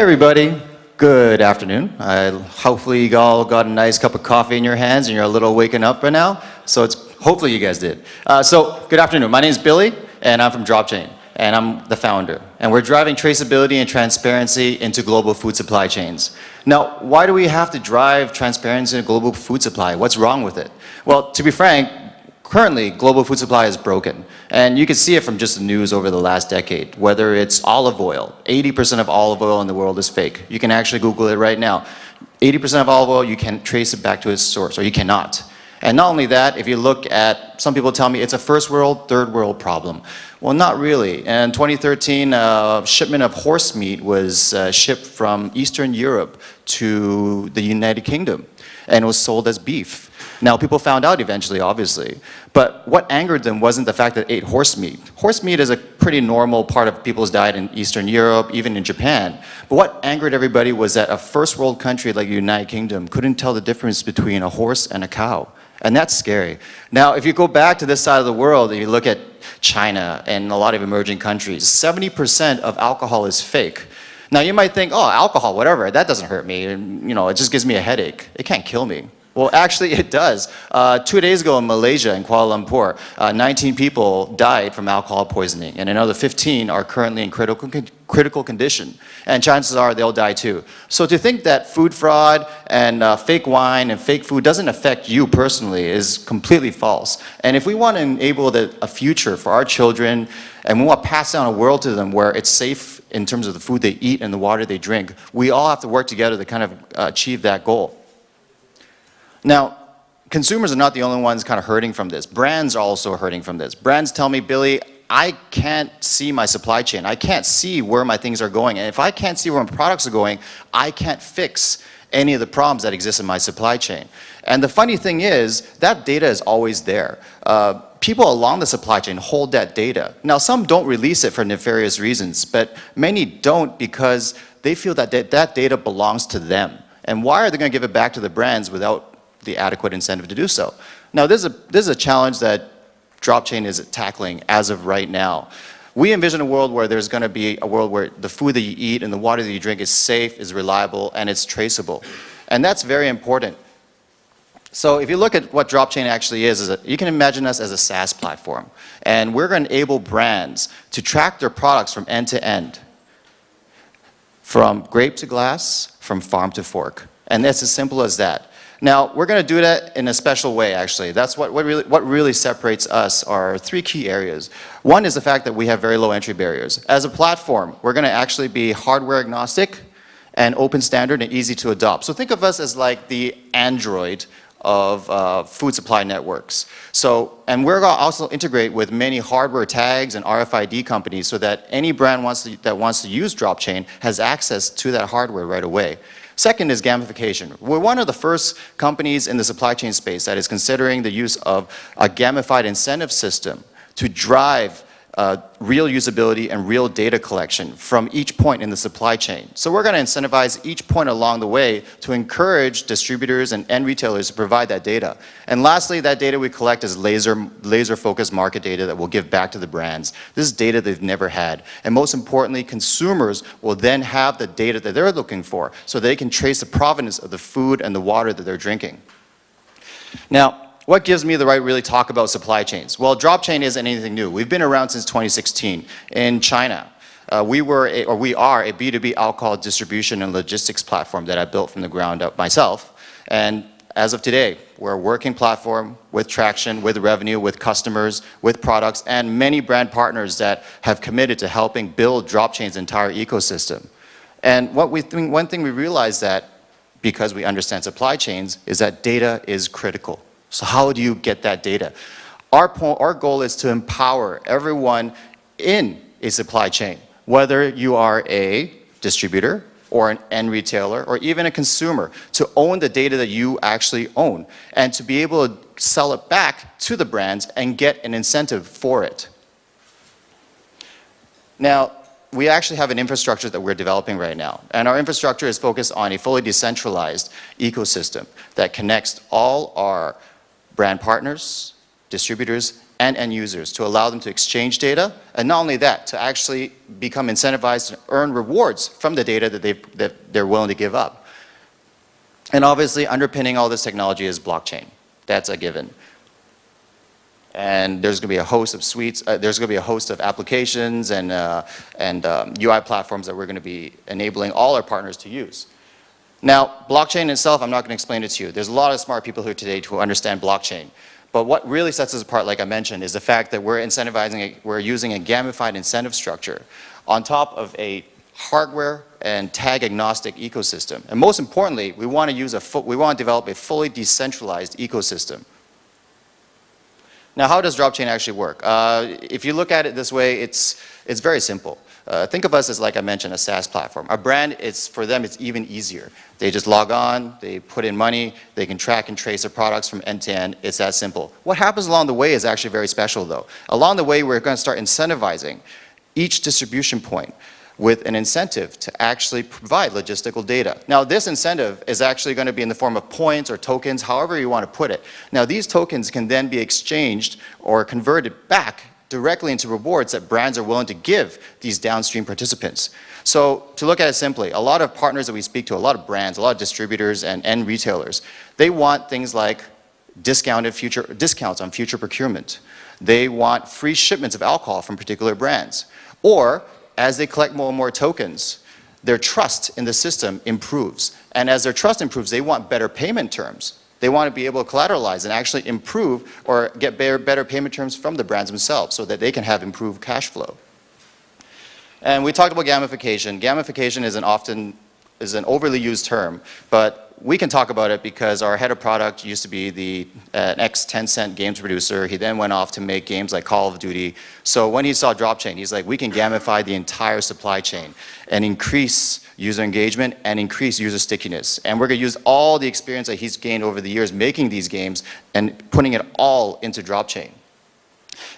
everybody, good afternoon. Hopefully you all got a nice cup of coffee in your hands and you're a little waking up right now. So hopefully you guys did. So good afternoon, my name is Billy and I'm from DropChain and I'm the founder. And we're driving traceability and transparency into global food supply chains. Now, why do we have to drive transparency in global food supply? What's wrong with it? Well, to be frank, currently, global food supply is broken. And you can see it from just the news over the last decade, whether it's olive oil. 80% of olive oil in the world is fake. You can actually Google it right now. 80% of olive oil, you can trace it back to its source, or you cannot. And not only that, if you look at, some people tell me it's a first world, third world problem. Well, not really. In 2013, a shipment of horse meat was shipped from Eastern Europe to the United Kingdom, and it was sold as beef. Now, people found out eventually, obviously, but what angered them wasn't the fact that they ate horse meat. Horse meat is a pretty normal part of people's diet in Eastern Europe, even in Japan. But what angered everybody was that a first world country like the United Kingdom couldn't tell the difference between a horse and a cow. And that's scary. Now, if you go back to this side of the world and you look at China and a lot of emerging countries, 70% of alcohol is fake. Now, you might think, oh, alcohol, whatever, that doesn't hurt me. It just gives me a headache. It can't kill me. Well, actually, it does. 2 days ago in Malaysia, in Kuala Lumpur, 19 people died from alcohol poisoning, and another 15 are currently in critical condition. And chances are they'll die too. So to think that food fraud and fake wine and fake food doesn't affect you personally is completely false. And if we want to enable a future for our children, and we want to pass down a world to them where it's safe in terms of the food they eat and the water they drink, we all have to work together to kind of achieve that goal. Now, consumers are not the only ones kind of hurting from this. Brands are also hurting from this. Brands tell me, Billy, I can't see my supply chain. I can't see where my things are going. And if I can't see where my products are going, I can't fix any of the problems that exist in my supply chain. And the funny thing is, that data is always there. People along the supply chain hold that data. Now, some don't release it for nefarious reasons, but many don't because they feel that that data belongs to them. And why are they going to give it back to the brands without the adequate incentive to do so? Now, this is a challenge that DropChain is tackling as of right now. We envision a world where there's going to be a world where the food that you eat and the water that you drink is safe, is reliable, and it's traceable. And that's very important. So if you look at what DropChain actually is you can imagine us as a SaaS platform. And we're going to enable brands to track their products from end to end, from grape to glass, from farm to fork. And it's as simple as that. Now, we're going to do that in a special way, actually. That's what really separates us are three key areas. One is the fact that we have very low entry barriers. As a platform, we're going to actually be hardware agnostic and open standard and easy to adopt. So think of us as like the Android of food supply networks. And we're going to also integrate with many hardware tags and RFID companies so that any brand that wants to use DropChain has access to that hardware right away. Second is gamification. We're one of the first companies in the supply chain space that is considering the use of a gamified incentive system to drive real usability and real data collection from each point in the supply chain. So we're going to incentivize each point along the way to encourage distributors and end retailers to provide that data. And lastly, that data we collect is laser-focused market data that we'll give back to the brands. This is data they've never had. And most importantly, consumers will then have the data that they're looking for so they can trace the provenance of the food and the water that they're drinking. What gives me the right to really talk about supply chains? Well, DropChain isn't anything new. We've been around since 2016. In China, we are a B2B alcohol distribution and logistics platform that I built from the ground up myself. And as of today, we're a working platform with traction, with revenue, with customers, with products, and many brand partners that have committed to helping build DropChain's entire ecosystem. And one thing we realized that, because we understand supply chains, is that data is critical. So how do you get that data? Our goal is to empower everyone in a supply chain, whether you are a distributor or an end retailer or even a consumer, to own the data that you actually own and to be able to sell it back to the brands and get an incentive for it. Now, we actually have an infrastructure that we're developing right now. And our infrastructure is focused on a fully decentralized ecosystem that connects all our brand partners, distributors, and end users to allow them to exchange data, and not only that, to actually become incentivized to earn rewards from the data that they're willing to give up. And obviously, underpinning all this technology is blockchain. That's a given. And there's going to be a host of suites, there's going to be a host of applications and UI platforms that we're going to be enabling all our partners to use. Now, blockchain itself, I'm not going to explain it to you. There's a lot of smart people here today who understand blockchain. But what really sets us apart, like I mentioned, is the fact that we're using a gamified incentive structure on top of a hardware and tag agnostic ecosystem. And most importantly, we want to develop a fully decentralized ecosystem. Now, how does DropChain actually work? If you look at it this way, it's very simple. Think of us as, like I mentioned, a SaaS platform. Our brand, for them, it's even easier. They just log on, they put in money, they can track and trace their products from end to end. It's that simple. What happens along the way is actually very special, though. Along the way, we're going to start incentivizing each distribution point with an incentive to actually provide logistical data. Now, this incentive is actually going to be in the form of points or tokens, however you want to put it. Now, these tokens can then be exchanged or converted back directly into rewards that brands are willing to give these downstream participants. So, to look at it simply, a lot of partners that we speak to, a lot of brands, a lot of distributors and end retailers, they want things like discounts on future procurement. They want free shipments of alcohol from particular brands. Or, as they collect more and more tokens, their trust in the system improves. And as their trust improves, they want better payment terms. They want to be able to collateralize and actually improve or get better payment terms from the brands themselves so that they can have improved cash flow. And we talked about gamification. Gamification is an overly used term, but we can talk about it because our head of product used to be an ex-Tencent games producer. He then went off to make games like Call of Duty. So when he saw DropChain, he's like, we can gamify the entire supply chain and increase user engagement and increase user stickiness. And we're going to use all the experience that he's gained over the years making these games and putting it all into DropChain.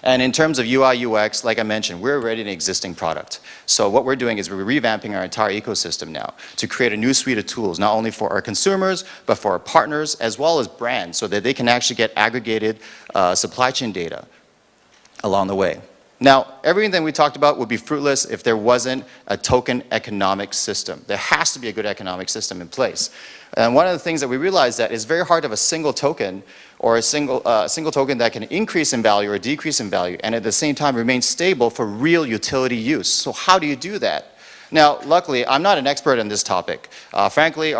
And in terms of UI, UX, like I mentioned, we're already an existing product. So what we're doing is we're revamping our entire ecosystem now to create a new suite of tools, not only for our consumers, but for our partners, as well as brands, so that they can actually get aggregated supply chain data along the way. Now, everything that we talked about would be fruitless if there wasn't a token economic system. There has to be a good economic system in place. And one of the things that we realized that it's very hard to have a single token or a single token that can increase in value or decrease in value and at the same time remain stable for real utility use. So how do you do that? Now, luckily, I'm not an expert on this topic, frankly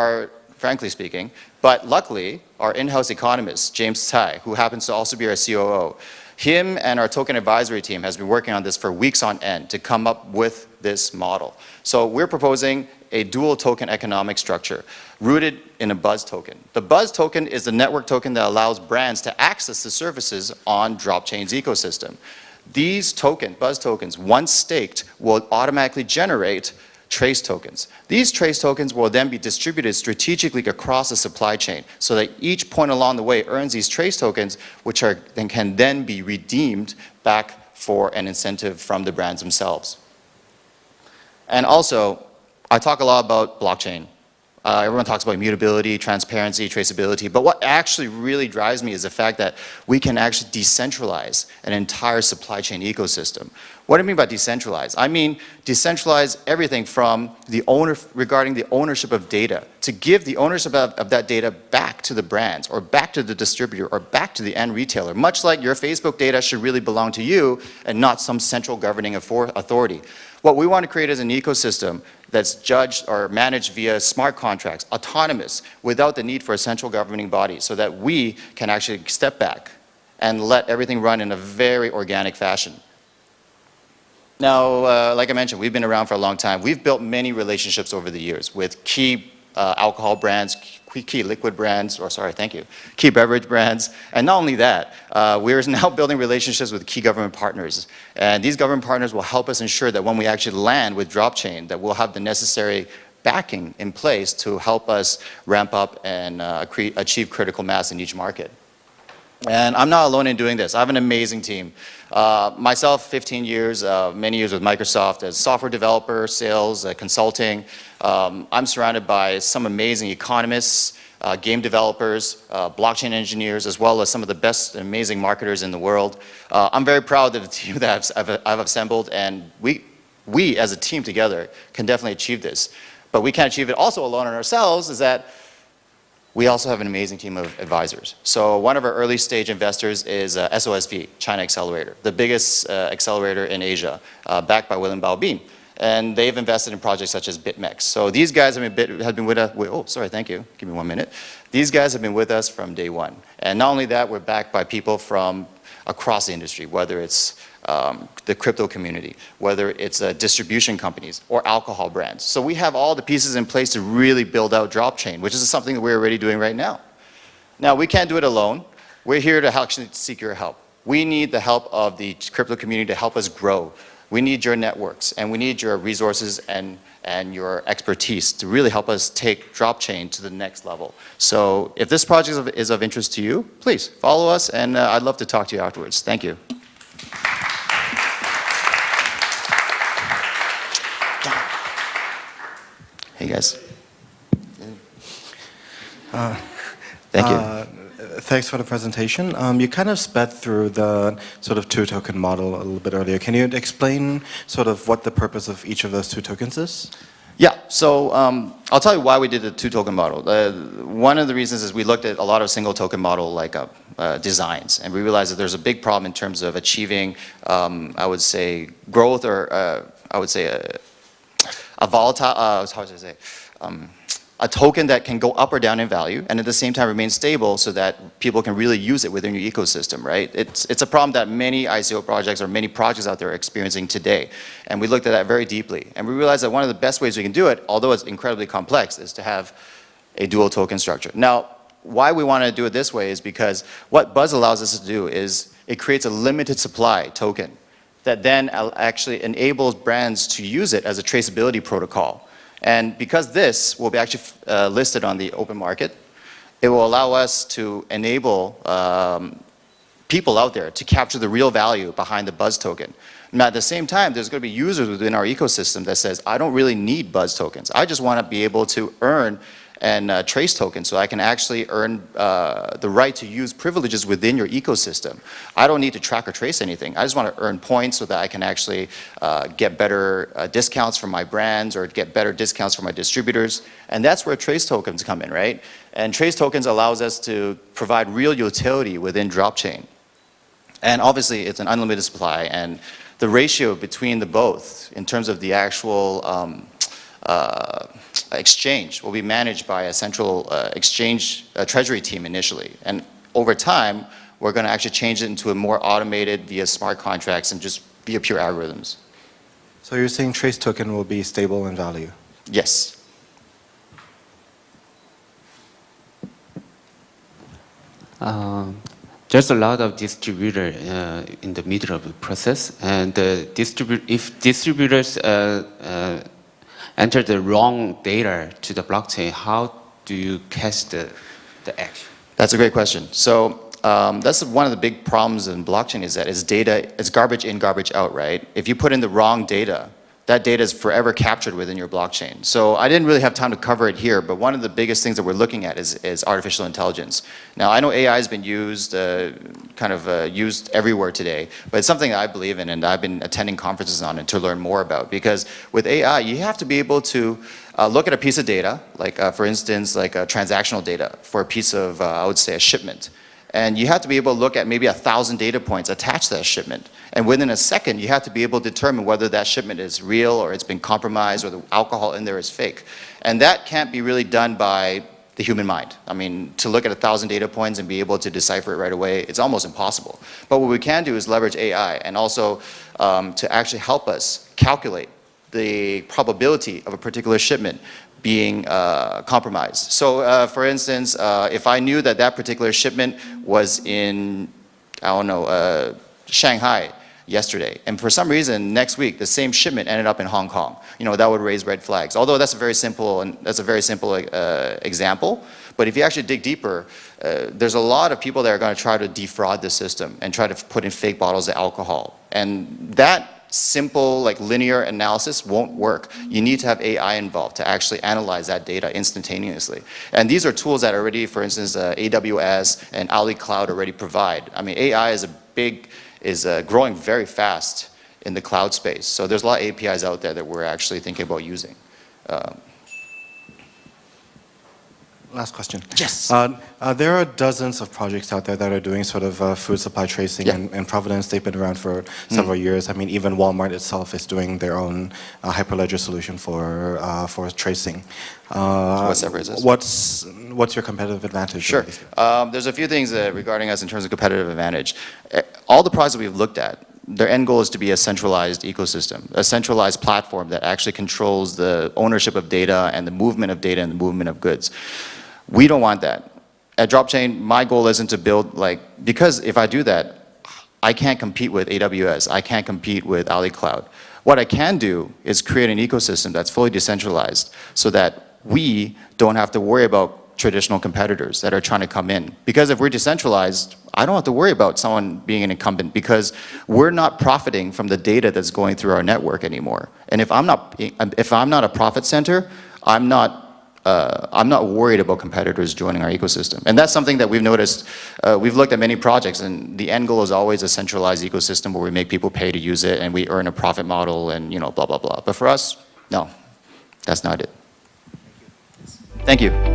speaking, but luckily, our in-house economist, James Tai, who happens to also be our COO, him and our token advisory team has been working on this for weeks on end to come up with this model. So we're proposing a dual token economic structure rooted in a buzz token. The buzz token is the network token that allows brands to access the services on DropChain's ecosystem. These buzz tokens, once staked, will automatically generate trace tokens. These trace tokens will then be distributed strategically across the supply chain so that each point along the way earns these trace tokens, which can then be redeemed back for an incentive from the brands themselves. And also, I talk a lot about blockchain. Everyone talks about immutability, transparency, traceability, but what actually really drives me is the fact that we can actually decentralize an entire supply chain ecosystem. What do I mean by decentralize? I mean decentralize everything from regarding the ownership of data, to give the ownership of that data back to the brands, or back to the distributor, or back to the end retailer. Much like your Facebook data should really belong to you and not some central governing authority. What we want to create is an ecosystem that's judged or managed via smart contracts, autonomous, without the need for a central governing body, so that we can actually step back and let everything run in a very organic fashion. Now, like I mentioned, we've been around for a long time. We've built many relationships over the years with key alcohol brands, key liquid brands, key beverage brands. And not only that, we're now building relationships with key government partners. And these government partners will help us ensure that when we actually land with DropChain, that we'll have the necessary backing in place to help us ramp up and achieve critical mass in each market. And I'm not alone in doing this. I have an amazing team. Myself, 15 years, many years with Microsoft as software developer, sales, consulting. I'm surrounded by some amazing economists, game developers, blockchain engineers, as well as some of the best and amazing marketers in the world. I'm very proud of the team that I've assembled, and we as a team together can definitely achieve this. But we can't achieve it also alone on ourselves, is that we also have an amazing team of advisors. So one of our early stage investors is SOSV, China Accelerator, the biggest accelerator in Asia, backed by William Baobin. And they've invested in projects such as BitMEX. So these guys have been with us, oh, sorry, thank you, give me 1 minute. These guys have been with us from day one. And not only that, we're backed by people from across the industry, whether it's the crypto community, whether it's distribution companies or alcohol brands. So we have all the pieces in place to really build out DropChain, which is something that we're already doing right now. Now, we can't do it alone. We're here to actually seek your help. We need the help of the crypto community to help us grow. We need your networks, and we need your resources and your expertise to really help us take DropChain to the next level. So if this project is of interest to you, please follow us, and I'd love to talk to you afterwards. Thank you. Hey guys. Thank you. Thanks for the presentation. You kind of sped through the sort of two-token model a little bit earlier. Can you explain sort of what the purpose of each of those two tokens is? Yeah, so I'll tell you why we did the two-token model. One of the reasons is we looked at a lot of single-token model like designs, and we realized that there's a big problem in terms of achieving, I would say, growth, or I would say a volatile, how should I say, a token that can go up or down in value and at the same time remain stable so that people can really use it within your ecosystem, right? It's a problem that many ICO projects or many projects out there are experiencing today. And we looked at that very deeply. And we realized that one of the best ways we can do it, although it's incredibly complex, is to have a dual token structure. Now, why we want to do it this way is because what Buzz allows us to do is it creates a limited supply token that then actually enables brands to use it as a traceability protocol. And because this will be actually listed on the open market, it will allow us to enable people out there to capture the real value behind the Buzz token. Now, at the same time, there's going to be users within our ecosystem that says, I don't really need Buzz tokens. I just want to be able to earn and trace tokens so I can actually earn the right to use privileges within your ecosystem. I don't need to track or trace anything. I just want to earn points so that I can actually get better discounts from my brands or get better discounts from my distributors. And that's where trace tokens come in, right? And trace tokens allows us to provide real utility within DropChain. And obviously, it's an unlimited supply, and the ratio between the both in terms of the actual exchange will be managed by a central exchange treasury team initially. And over time, we're going to actually change it into a more automated via smart contracts and just via pure algorithms. So you're saying trace token will be stable in value? Yes. There's a lot of distributor in the middle of the process, and if distributors enter the wrong data to the blockchain, how do you catch the action? That's a great question. So that's one of the big problems in blockchain is that it's garbage in, garbage out, right? If you put in the wrong data, that data is forever captured within your blockchain. So I didn't really have time to cover it here, but one of the biggest things that we're looking at is artificial intelligence. Now, I know AI has been used, used everywhere today, but it's something that I believe in and I've been attending conferences on it to learn more about. Because with AI, you have to be able to look at a piece of data, like for instance, like transactional data for a piece of, I would say, a shipment. And you have to be able to look at maybe 1,000 data points attached to that shipment. And within a second, you have to be able to determine whether that shipment is real or it's been compromised or the alcohol in there is fake. And that can't be really done by the human mind. I mean, to look at 1,000 data points and be able to decipher it right away, it's almost impossible. But what we can do is leverage AI and also to actually help us calculate the probability of a particular shipment being compromised. So for instance, if I knew that that particular shipment was in, I don't know, Shanghai yesterday, and for some reason next week the same shipment ended up in Hong Kong, that would raise red flags. Although that's a very simple example, but if you actually dig deeper, there's a lot of people that are going to try to defraud the system and try to put in fake bottles of alcohol, and that simple like linear analysis won't work. You need to have AI involved to actually analyze that data instantaneously. And these are tools that already, for instance, AWS and Ali Cloud already provide. I mean, AI is growing very fast in the cloud space. So there's a lot of APIs out there that we're actually thinking about using. Last question. Yes. There are dozens of projects out there that are doing sort of food supply tracing in Providence. They've been around for several years. I mean, even Walmart itself is doing their own Hyperledger solution for tracing. Whatever it is. What's your competitive advantage? Sure. There's a few things regarding us in terms of competitive advantage. All the projects we've looked at, their end goal is to be a centralized ecosystem, a centralized platform that actually controls the ownership of data and the movement of data and the movement of goods. We don't want that. At DropChain, my goal isn't to build because if I do that, I can't compete with AWS, I can't compete with Ali Cloud. What I can do is create an ecosystem that's fully decentralized so that we don't have to worry about traditional competitors that are trying to come in. Because if we're decentralized, I don't have to worry about someone being an incumbent because we're not profiting from the data that's going through our network anymore. And if I'm not a profit center, I'm not worried about competitors joining our ecosystem. And that's something that we've noticed. We've looked at many projects, and the end goal is always a centralized ecosystem where we make people pay to use it, and we earn a profit model, and blah, blah, blah. But for us, no, that's not it. Thank you.